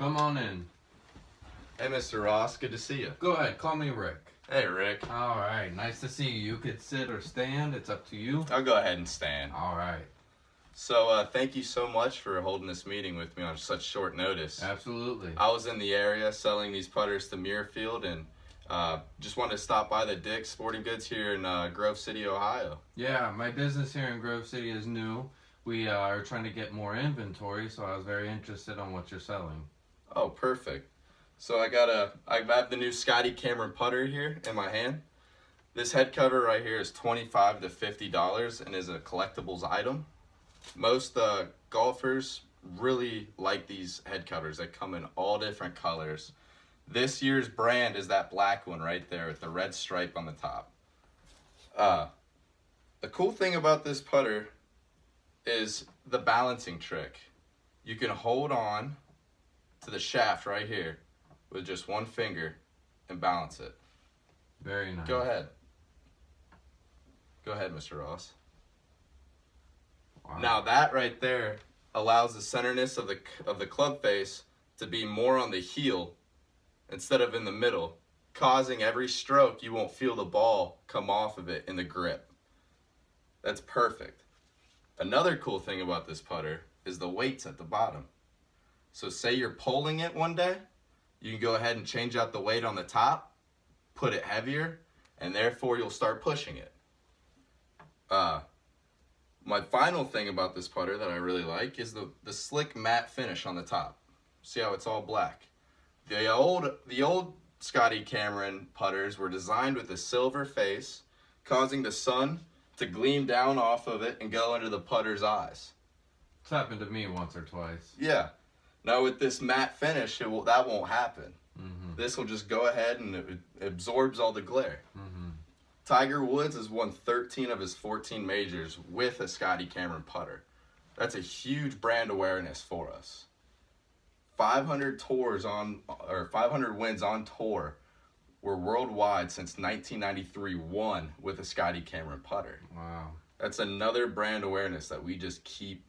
Come on in. Hey, Mr. Ross, good to see you. Go ahead, call me Rick. Hey, Rick. All right, nice to see you. You could sit or stand, it's up to you. I'll go ahead and stand. All right. So, thank you so much for holding this meeting with me on such short notice. Absolutely. I was in the area selling these putters to Muirfield and just wanted to stop by the Dick's Sporting Goods here in Grove City, Ohio. Yeah, my business here in Grove City is new. We are trying to get more inventory, so I was very interested on what you're selling. Oh, perfect. So I have the new Scotty Cameron putter here in my hand. This head cover right here is $25 to $50 and is a collectibles item. Most golfers really like these head covers. They come in all different colors. This year's brand is that black one right there with the red stripe on the top. The cool thing about this putter is the balancing trick. You can hold on to the shaft right here with just one finger and balance it. Very nice. Go ahead. Go ahead, Mr. Ross. Wow. Now that right there allows the centerness of the club face to be more on the heel instead of in the middle, causing every stroke you won't feel the ball come off of it in the grip. That's perfect. Another cool thing about this putter is the weights at the bottom. So say you're pulling it one day, you can go ahead and change out the weight on the top, put it heavier, and therefore you'll start pushing it. My final thing about this putter that I really like is the slick matte finish on the top. See how it's all black? The old Scotty Cameron putters were designed with a silver face, causing the sun to gleam down off of it and go into the putter's eyes. It's happened to me once or twice. Yeah. Now with this matte finish, that won't happen. Mm-hmm. This will just go ahead and it absorbs all the glare. Mm-hmm. Tiger Woods has won 13 of his 14 majors with a Scotty Cameron putter. That's a huge brand awareness for us. 500 wins on tour were worldwide since 1993, won with a Scotty Cameron putter. Wow. That's another brand awareness that we just keep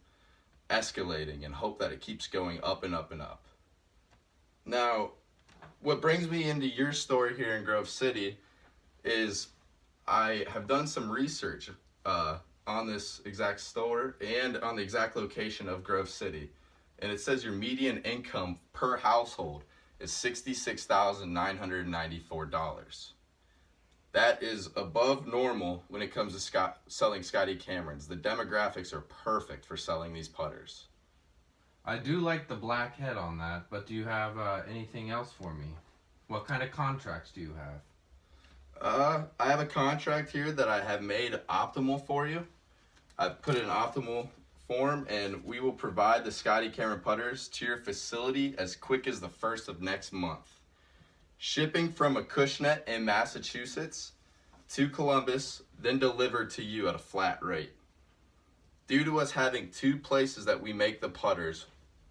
escalating and hope that it keeps going up and up and up. Now, what brings me into your story here in Grove City is I have done some research on this exact store and on the exact location of Grove City. And it says your median income per household is $66,994. That is above normal when it comes to selling Scotty Camerons. The demographics are perfect for selling these putters. I do like the black head on that, but do you have anything else for me? What kind of contracts do you have? I have a contract here that I have made optimal for you. I've put in optimal form, and we will provide the Scotty Cameron putters to your facility as quick as the 1st of next month. Shipping from Acushnet in Massachusetts to Columbus, then delivered to you at a flat rate. Due to us having 2 places that we make the putters,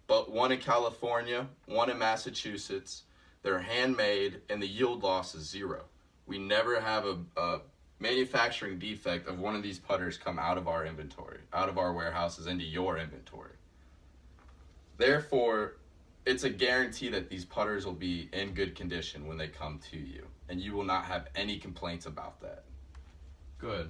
but one in California, one in Massachusetts, they're handmade and the yield loss is 0. We never have a manufacturing defect of one of these putters come out of our inventory, out of our warehouses into your inventory. Therefore, it's a guarantee that these putters will be in good condition when they come to you, and you will not have any complaints about that. Good.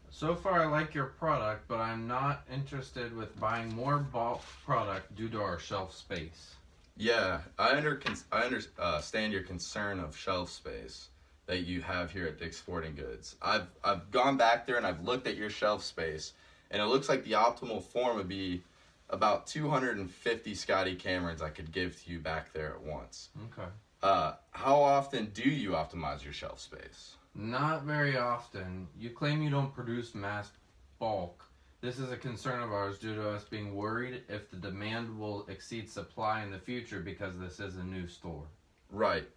So far I like your product, but I'm not interested with buying more bulk product due to our shelf space. Yeah, I understand your concern of shelf space that you have here at Dick's Sporting Goods. I've gone back there and I've looked at your shelf space, and it looks like the optimal form would be about 250 Scotty Camerons I could give to you back there at once. Okay. How often do you optimize your shelf space? Not very often. You claim you don't produce mass bulk. This is a concern of ours due to us being worried if the demand will exceed supply in the future because this is a new store. Right.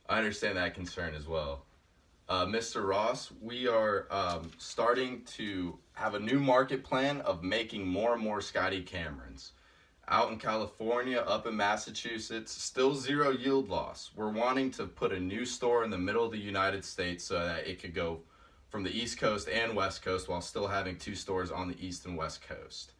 I understand that concern as well. Mr. Ross, we are starting to have a new market plan of making more and more Scotty Camerons. Out in California, up in Massachusetts, still 0 yield loss. We're wanting to put a new store in the middle of the United States so that it could go from the East Coast and West Coast while still having 2 stores on the East and West Coast.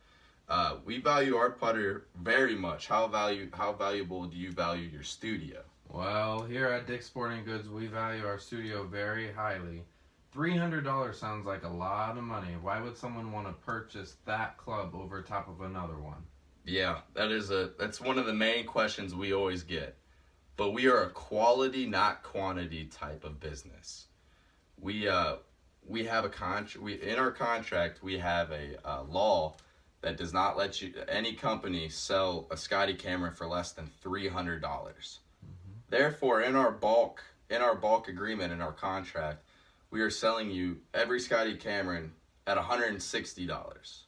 We value our putter very much. How valuable do you value your studio? Well, here at Dick's Sporting Goods, we value our studio very highly. $300 sounds like a lot of money. Why would someone want to purchase that club over top of another one? Yeah, that's one of the main questions we always get. But we are a quality, not quantity type of business. We have in our contract we have a law that does not let any company sell a Scotty camera for less than $300. Therefore, in our bulk agreement in our contract, we are selling you every Scotty Cameron at $160.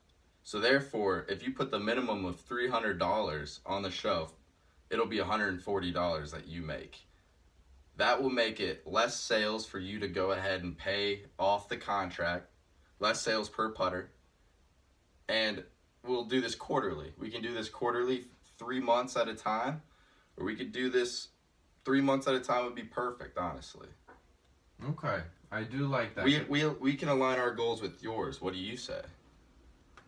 So therefore, if you put the minimum of $300 on the shelf, it'll be $140 that you make. That will make it less sales for you to go ahead and pay off the contract, less sales per putter, and we'll do this quarterly. We can do this quarterly, 3 months at a time, or we could do this 3 months at a time would be perfect, honestly. Okay, I do like that. We can align our goals with yours. What do you say?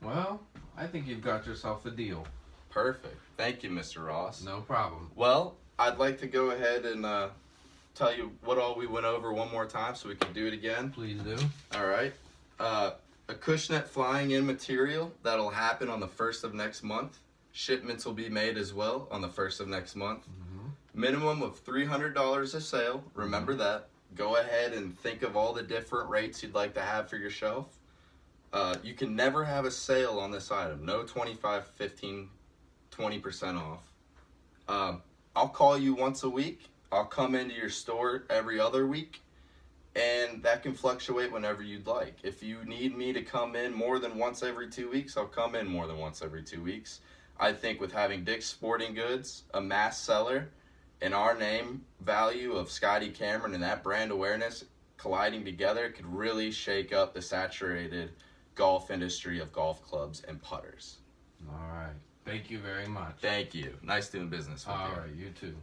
Well, I think you've got yourself a deal. Perfect. Thank you, Mr. Ross. No problem. Well, I'd like to go ahead and tell you what all we went over one more time so we can do it again. Please do. All right. A Cushnet flying in material. That'll happen on the 1st of next month. Shipments will be made as well on the 1st of next month. Minimum of $300 a sale. Remember that. Go ahead and think of all the different rates you'd like to have for your shelf. You can never have a sale on this item. No 25, 15, 20% off. I'll call you once a week. I'll come into your store every other week. And that can fluctuate whenever you'd like. If you need me to come in more than once every 2 weeks, I'll come in more than once every 2 weeks. I think with having Dick's Sporting Goods, a mass seller, and our name value of Scotty Cameron and that brand awareness colliding together could really shake up the saturated golf industry of golf clubs and putters. All right. Thank you very much. Thank you. Nice doing business with you. All right, you too.